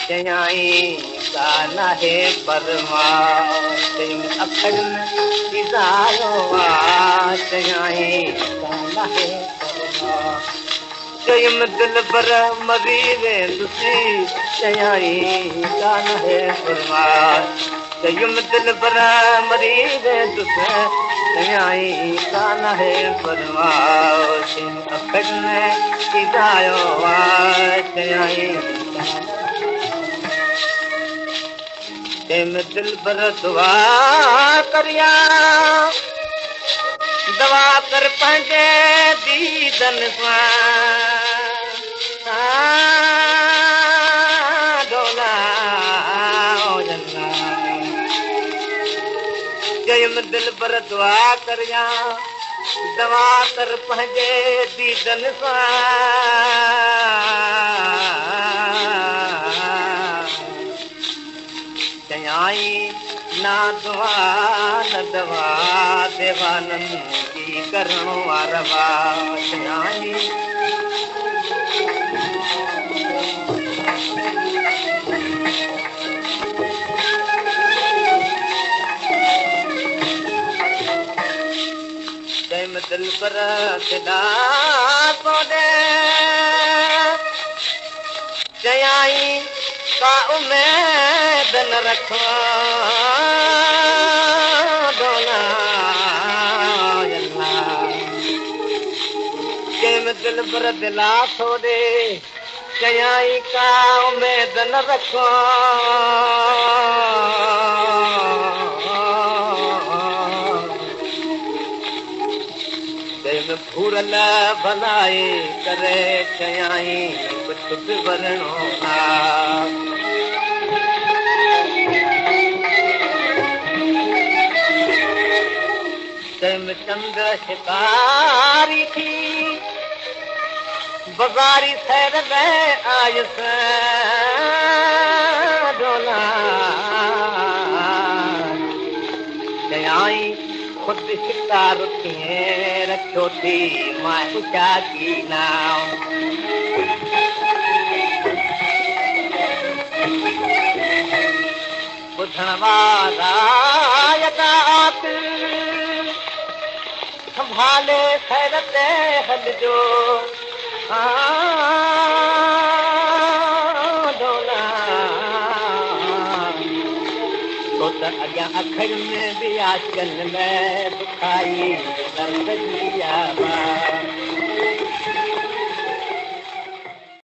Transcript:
चयाई कान है परमा अखर चयाई कान है परमा चयम दिल बर मरी वेंदुसी चयाई कान है परमा चयम दिल बर मरी वेंदुसी चयाई कान है परमा अखर चयाई दिल बर दुआ करिया दवा कर पंहिंजे दीदन चयम दिल बर दुआ करिया दवा कर पंहिंजे दीदन चयाई ना दुआ न दवा देवानन की करणो वारवा चयाई चयम दिल पर दिला कोडे चयाई का उम्मीद न रखो दिल पर दिला छोड़े चयाई का उम्मीद न रखो दिल भूरल भलाए करे चयाई कुछ भी वरणो ना चंद्र शिकारी थी बजारी सैर में आयुस डोला चयाई खुद शिकार थिए रखो थी मां ऊंचा की नाव ॿुधण वारा यदात संभाले खैर ते हलजो डोला तो त अॻियां अखर में बि आचल में बुखाई दर्द जी